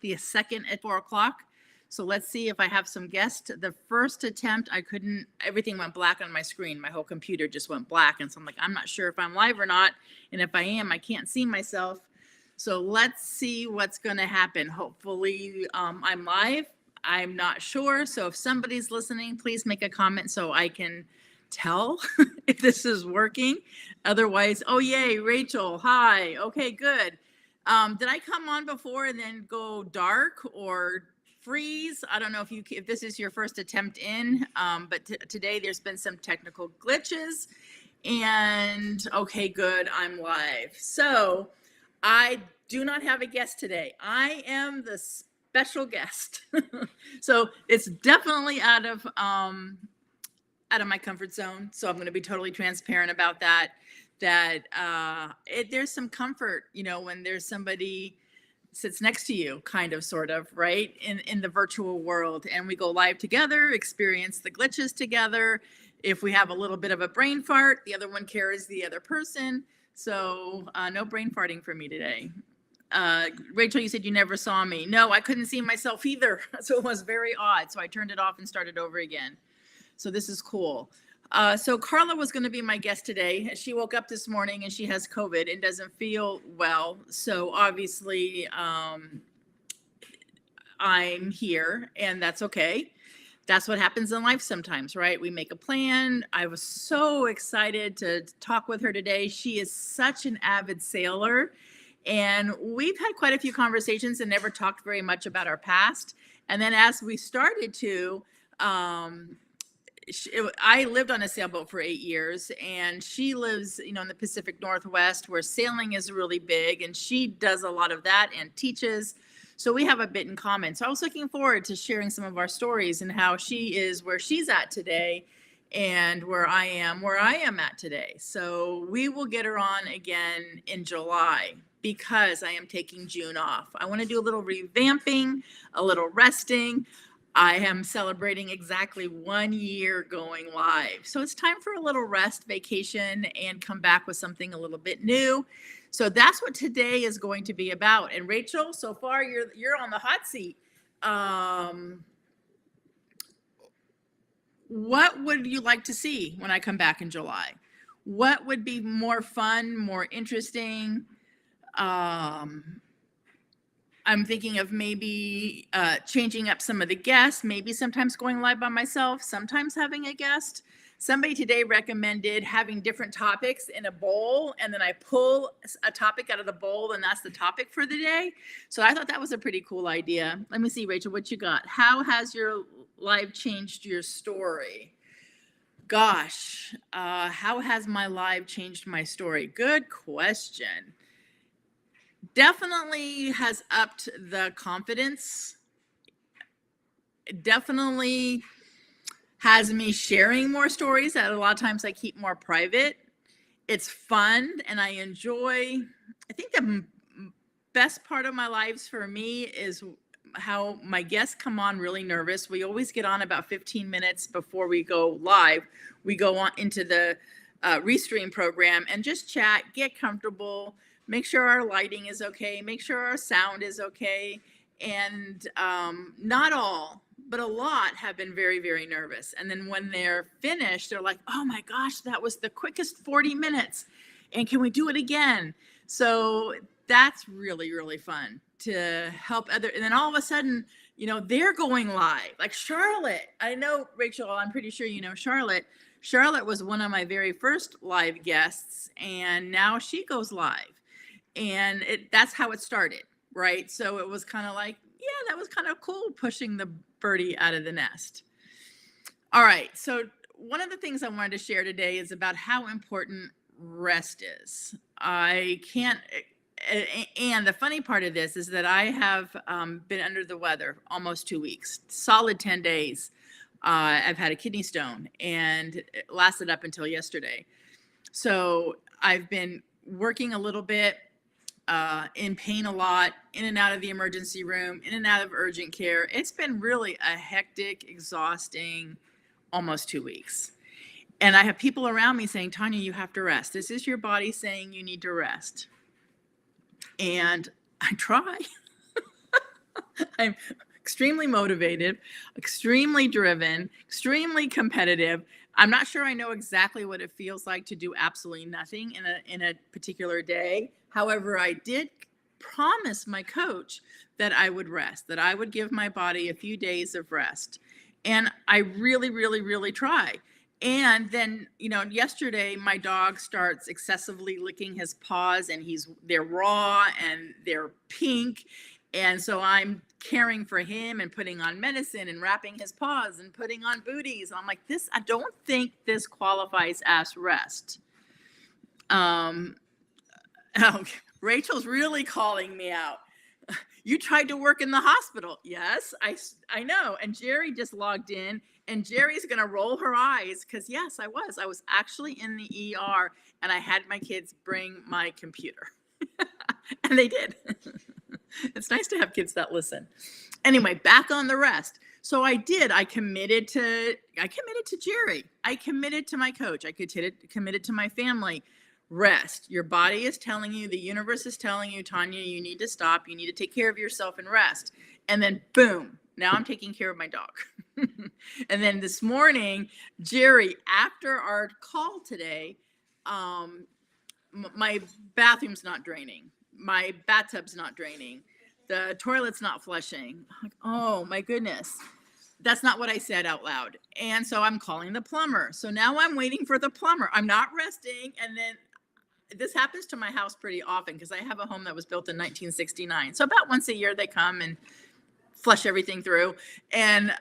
the second at 4 o'clock. So let's see if I have some guests. The first attempt, I couldn't, everything went black on my screen. My whole computer just went black. And so I'm like, I'm not sure if I'm live or not. And if I am, I can't see myself. So let's see what's going to happen. Hopefully I'm live. I'm not sure. So if somebody's listening, please make a comment so I can tell if this is working. Otherwise, oh, yay, Rachel, hi. Okay, good. Did I come on before and then go dark or freeze? I don't know if this is your first attempt in, but today there's been some technical glitches. And okay, good, I'm live. So I do not have a guest today. I am the special guest. So it's definitely out of my comfort zone. So I'm going to be totally transparent about that. There's some comfort, when there's somebody sits next to you, kind of, sort of, right, in the virtual world, and we go live together, experience the glitches together. If we have a little bit of a brain fart, the other one carries the other person. So no brain farting for me today. Rachel, you said you never saw me. No, I couldn't see myself either. So it was very odd. So I turned it off and started over again. So this is cool. So Carla was going to be my guest today. She woke up this morning and she has COVID and doesn't feel well. So obviously I'm here, and that's okay. That's what happens in life sometimes, right? We make a plan. I was so excited to talk with her today. She is such an avid sailor, and we've had quite a few conversations and never talked very much about our past. And then as we started to, I lived on a sailboat for 8 years, and she lives, in the Pacific Northwest, where sailing is really big, and she does a lot of that and teaches. So we have a bit in common. So I was looking forward to sharing some of our stories and how she is where she's at today and where I am at today. So we will get her on again in July, because I am taking June off. I want to do a little revamping, a little resting. I am celebrating exactly 1 year going live. So it's time for a little rest, vacation, and come back with something a little bit new. So that's what today is going to be about. And Rachel, so far you're on the hot seat. What would you like to see when I come back in July? What would be more fun, more interesting? I'm thinking of maybe changing up some of the guests, maybe sometimes going live by myself, sometimes having a guest. Somebody today recommended having different topics in a bowl, and then I pull a topic out of the bowl, and that's the topic for the day. So I thought that was a pretty cool idea. Let me see, Rachel, what you got? How has your live changed your story? Gosh, how has my live changed my story? Good question. Definitely has upped the confidence. Definitely has me sharing more stories that a lot of times I keep more private. It's fun and I enjoy. I think the best part of my lives for me is how my guests come on really nervous. We always get on about 15 minutes before we go live. We go on into the Restream program and just chat, get comfortable, make sure our lighting is okay, make sure our sound is okay. And not all, but a lot have been very, very nervous. And then when they're finished, they're like, oh my gosh, that was the quickest 40 minutes. And can we do it again? So that's really, really fun to help other. And then all of a sudden, they're going live. Like Charlotte, I know, Rachel, I'm pretty sure you know Charlotte. Charlotte was one of my very first live guests, and now she goes live. And that's how it started, right? So it was kind of like, yeah, that was kind of cool, pushing the birdie out of the nest. All right, so one of the things I wanted to share today is about how important rest is. I can't, and the funny part of this is that I have been under the weather almost 2 weeks, solid 10 days. I've had a kidney stone, and it lasted up until yesterday. So I've been working a little bit, in pain a lot, in and out of the emergency room, in and out of urgent care. It's been really a hectic, exhausting, almost 2 weeks. And I have people around me saying, Tanya, you have to rest. This is your body saying you need to rest. And I try. I'm extremely motivated, extremely driven, extremely competitive. I'm not sure I know exactly what it feels like to do absolutely nothing in a particular day. However, I did promise my coach that I would rest, that I would give my body a few days of rest. And I really, really, really try. And then, yesterday my dog starts excessively licking his paws, and they're raw and they're pink. And so I'm caring for him and putting on medicine and wrapping his paws and putting on booties. I'm like, I don't think this qualifies as rest. Oh, Rachel's really calling me out. You tried to work in the hospital. Yes, I know. And Jerry just logged in, and Jerry's going to roll her eyes because, yes, I was. I was actually in the ER, and I had my kids bring my computer. And they did. It's nice to have kids that listen. Anyway, back on the rest. So I did. I committed to Jerry. I committed to my coach. I committed to my family. Rest. Your body is telling you, the universe is telling you, Tanya, you need to stop. You need to take care of yourself and rest. And then boom, now I'm taking care of my dog. And then this morning, Jerry, after our call today, my bathroom's not draining. My bathtub's not draining. The toilet's not flushing. Like, oh my goodness. That's not what I said out loud. And so I'm calling the plumber. So now I'm waiting for the plumber. I'm not resting. And then this happens to my house pretty often because I have a home that was built in 1969. So about once a year they come and flush everything through, and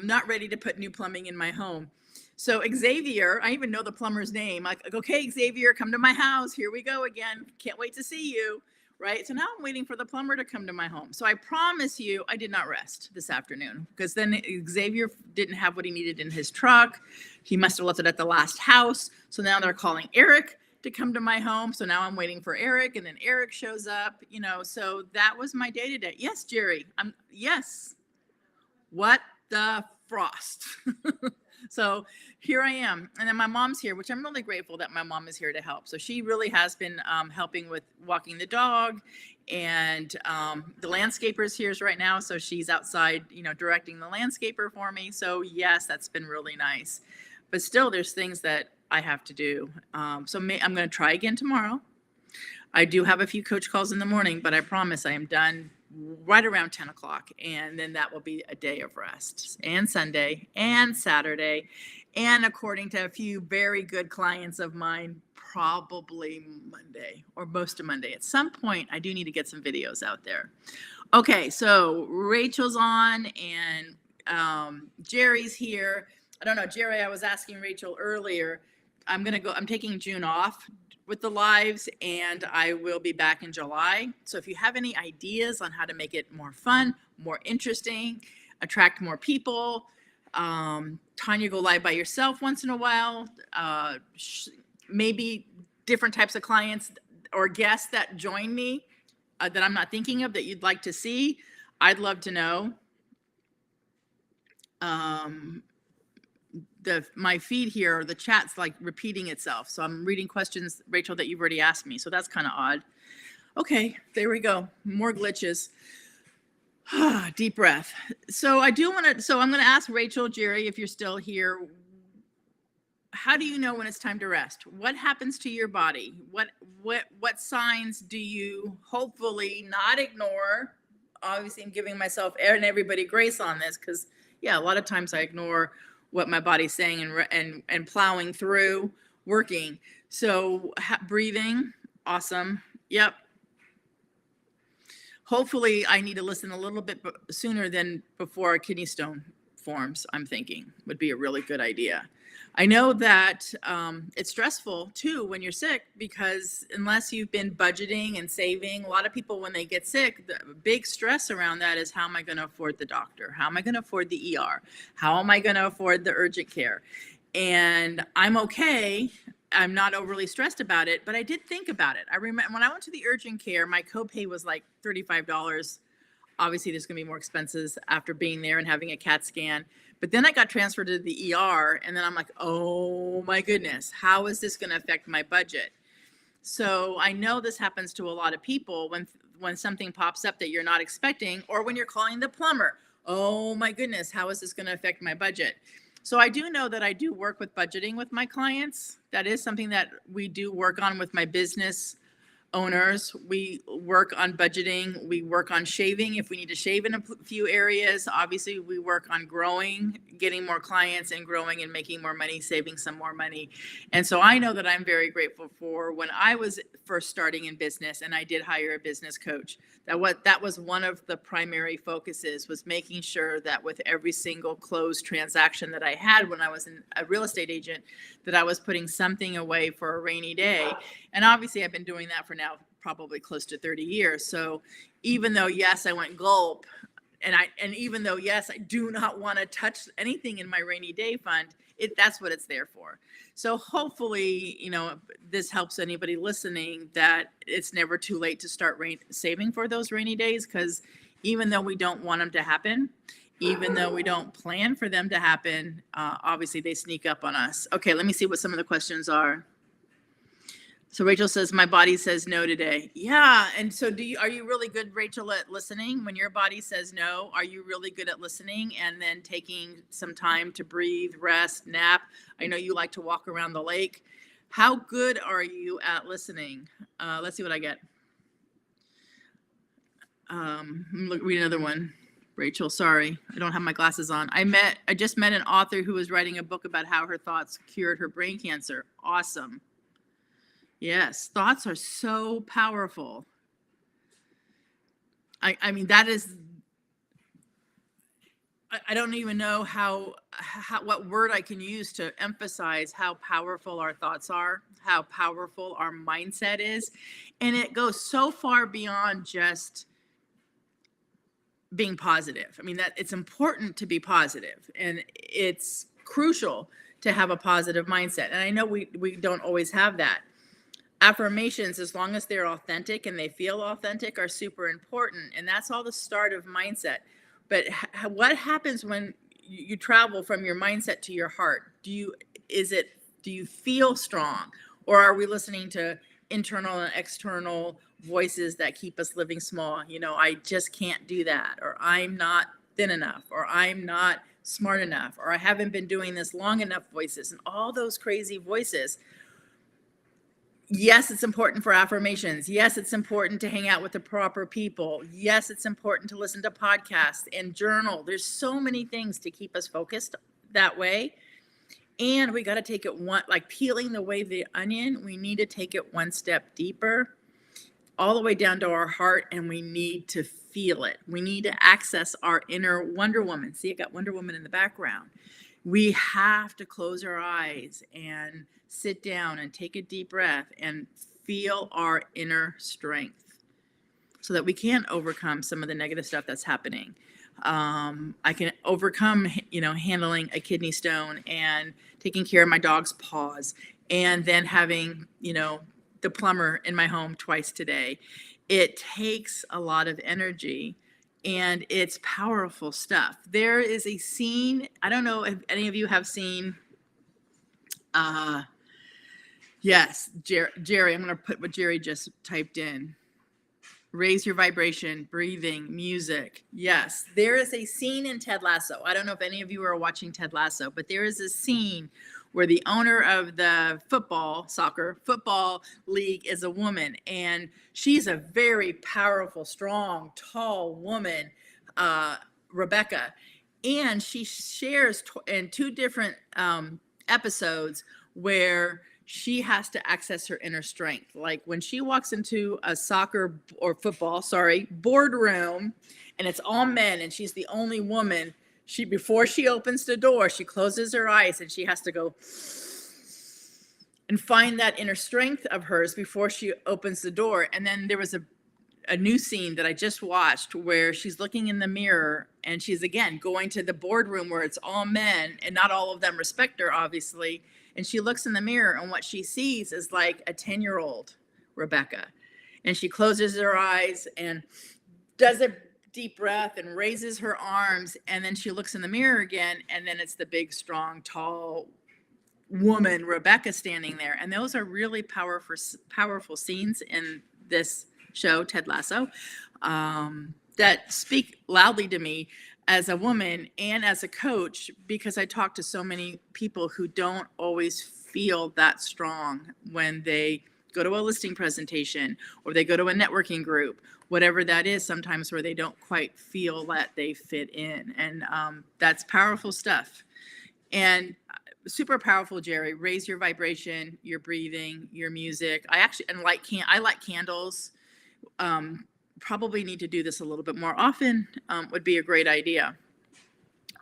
not ready to put new plumbing in my home. So Xavier, I even know the plumber's name. Like, okay, Xavier, come to my house. Here we go again. Can't wait to see you. Right. So now I'm waiting for the plumber to come to my home. So I promise you, I did not rest this afternoon because then Xavier didn't have what he needed in his truck. He must have left it at the last house. So now they're calling Eric to come to my home. So now I'm waiting for Eric, and then Eric shows up, so that was my day today. Yes, Jerry. Yes. What the frost? So here I am. And then my mom's here, which I'm really grateful that my mom is here to help. So she really has been helping with walking the dog, and the landscaper's here right now. So she's outside, directing the landscaper for me. So yes, that's been really nice. But still, there's things that I have to do. I'm going to try again tomorrow. I do have a few coach calls in the morning, but I promise I am done right around 10 o'clock. And then that will be a day of rest, and Sunday and Saturday. And according to a few very good clients of mine, probably Monday or most of Monday. At some point, I do need to get some videos out there. Okay, so Rachel's on, and Jerry's here. I don't know, Jerry, I was asking Rachel earlier. I'm taking June off with the lives, and I will be back in July. So if you have any ideas on how to make it more fun, more interesting, attract more people, Tanya, go live by yourself once in a while, maybe different types of clients or guests that join me that I'm not thinking of that you'd like to see, I'd love to know. My feed here, the chat's like repeating itself. So I'm reading questions, Rachel, that you've already asked me. So that's kind of odd. Okay, there we go. More glitches. Deep breath. So I'm going to ask Rachel, Jerry, if you're still here, how do you know when it's time to rest? What happens to your body? What signs do you hopefully not ignore? Obviously, I'm giving myself and everybody grace on this because, yeah, a lot of times I ignore what my body's saying and plowing through, working. So breathing, awesome. Yep. Hopefully I need to listen a little bit sooner than before a kidney stone forms, I'm thinking would be a really good idea. I know that it's stressful too when you're sick, because unless you've been budgeting and saving, a lot of people when they get sick, the big stress around that is, how am I going to afford the doctor? How am I going to afford the ER? How am I going to afford the urgent care? And I'm okay. I'm not overly stressed about it, but I did think about it. I remember when I went to the urgent care, my copay was like $35. Obviously, there's going to be more expenses after being there and having a CAT scan. But then I got transferred to the ER, and then I'm like, oh my goodness, how is this going to affect my budget? So I know this happens to a lot of people when something pops up that you're not expecting, or when you're calling the plumber. Oh my goodness, how is this going to affect my budget? So I do know that I do work with budgeting with my clients. That is something that we do work on with my business owners. We work on budgeting. We work on shaving if we need to shave in a few areas. Obviously, we work on growing, getting more clients and growing and making more money, saving some more money. And so I know that I'm very grateful for when I was first starting in business and I did hire a business coach. That was one of the primary focuses, was making sure that with every single closed transaction that I had when I was a real estate agent, that I was putting something away for a rainy day. And obviously I've been doing that for now probably close to 30 years. So even though, yes, I went gulp, and even though, yes, I do not want to touch anything in my rainy day fund, that's what it's there for. So hopefully, this helps anybody listening, that it's never too late to start saving for those rainy days, because even though we don't want them to happen, even though we don't plan for them to happen, obviously they sneak up on us. Okay, let me see what some of the questions are. So Rachel says, my body says no today. Yeah. And so are you really good, Rachel, at listening? When your body says no, are you really good at listening and then taking some time to breathe, rest, nap? I know you like to walk around the lake. How good are you at listening? Let's see what I get. Read another one. Rachel, sorry, I don't have my glasses on. I just met an author who was writing a book about how her thoughts cured her brain cancer. Awesome. Yes, thoughts are so powerful. I mean, that is, I don't even know what word I can use to emphasize how powerful our thoughts are, how powerful our mindset is. And it goes so far beyond just being positive. I mean, that it's important to be positive, and it's crucial to have a positive mindset. And I know we don't always have that. Affirmations, as long as they're authentic and they feel authentic, are super important. And that's all the start of mindset. But what happens when you travel from your mindset to your heart? Do you feel strong? Or are we listening to internal and external voices that keep us living small? I just can't do that, or I'm not thin enough, or I'm not smart enough, or I haven't been doing this long enough voices, and all those crazy voices. Yes, it's important for affirmations. Yes, it's important to hang out with the proper people. Yes, it's important to listen to podcasts and journal. There's so many things to keep us focused that way. And we got to take it like peeling the onion. We need to take it one step deeper, all the way down to our heart, and we need to feel it. We need to access our inner Wonder Woman. See, I got Wonder Woman in the background. We have to close our eyes and sit down and take a deep breath and feel our inner strength so that we can overcome some of the negative stuff that's happening. I can overcome, handling a kidney stone and taking care of my dog's paws, and then having, the plumber in my home twice today. It takes a lot of energy, and it's powerful stuff. There is a scene, I don't know if any of you have seen, yes, Jerry, I'm going to put what Jerry just typed in. Raise your vibration, breathing, music. Yes, there is a scene in Ted Lasso. I don't know if any of you are watching Ted Lasso, but there is a scene where the owner of the soccer football league is a woman, and she's a very powerful, strong, tall woman, Rebecca. And she shares in two different episodes where she has to access her inner strength. Like when she walks into a football boardroom, and it's all men, and she's the only woman, before she opens the door, she closes her eyes and she has to go and find that inner strength of hers before she opens the door. And then there was a new scene that I just watched where she's looking in the mirror, and she's again going to the boardroom where it's all men, and not all of them respect her, obviously. And she looks in the mirror, and what she sees is like a 10-year-old Rebecca. And she closes her eyes and does a deep breath and raises her arms. And then she looks in the mirror again, and then it's the big, strong, tall woman, Rebecca, standing there. And those are really powerful scenes in this show, Ted Lasso, that speak loudly to me as a woman and as a coach, because I talk to so many people who don't always feel that strong when they go to a listing presentation or they go to a networking group, whatever that is, sometimes where they don't quite feel that they fit in. And that's powerful stuff. And super powerful, Jerry. Raise your vibration, your breathing, your music. I like candles. Probably need to do this a little bit more often. Would be a great idea.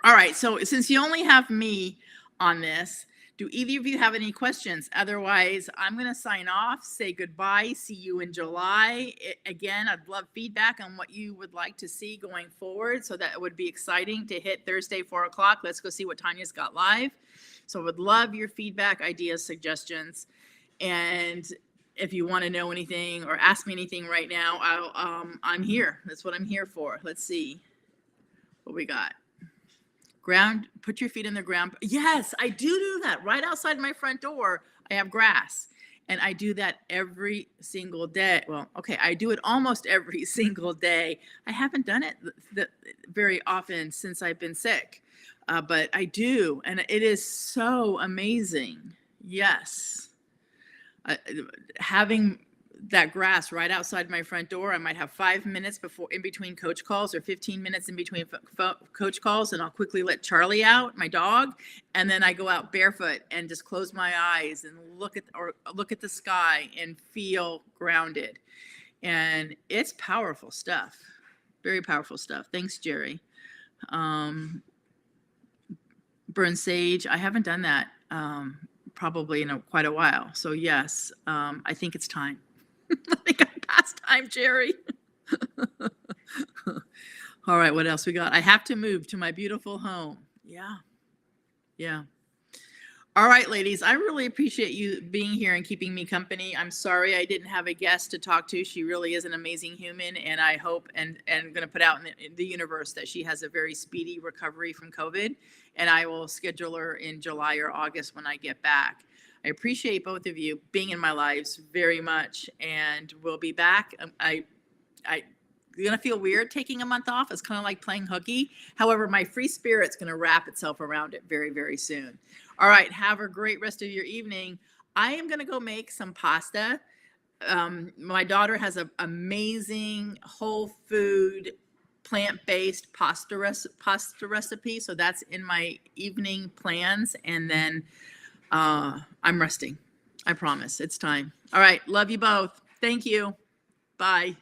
All right, so since you only have me on this, do either of you have any questions? Otherwise, I'm going to sign off, say goodbye, see you in July. Again, I'd love feedback on what you would like to see going forward. So that would be exciting to hit Thursday, 4 o'clock. Let's go see what Tanya's got live. So I would love your feedback, ideas, suggestions. And if you want to know anything or ask me anything right now, I'm here. That's what I'm here for. Let's see what we got. Ground, put your feet in the ground. Yes, I do that. Right outside my front door, I have grass. And I do that every single day. Well, okay, I do it almost every single day. I haven't done it very often since I've been sick. But I do, and it is so amazing. Yes. Having that grass right outside my front door, I might have 5 minutes in between coach calls, or 15 minutes in between coach calls, and I'll quickly let Charlie out, my dog, and then I go out barefoot and just close my eyes and look at the sky and feel grounded. And it's powerful stuff. Very powerful stuff. Thanks, Jerry. Burn sage. I haven't done that probably in quite a while. So yes, I think it's time. I think I'm past time, Jerry. All right, what else we got? I have to move to my beautiful home. Yeah. All right, ladies, I really appreciate you being here and keeping me company. I'm sorry I didn't have a guest to talk to. She really is an amazing human, and I hope and going to put out in the universe that she has a very speedy recovery from COVID, and I will schedule her in July or August when I get back. I appreciate both of you being in my lives very much, and we'll be back. I'm going to feel weird taking a month off. It's kind of like playing hooky. However, my free spirit's going to wrap itself around it very, very soon. All right, have a great rest of your evening. I am going to go make some pasta. My daughter has an amazing whole food, plant-based pasta recipe, so that's in my evening plans, and then I'm resting. I promise. It's time. All right. Love you both. Thank you. Bye.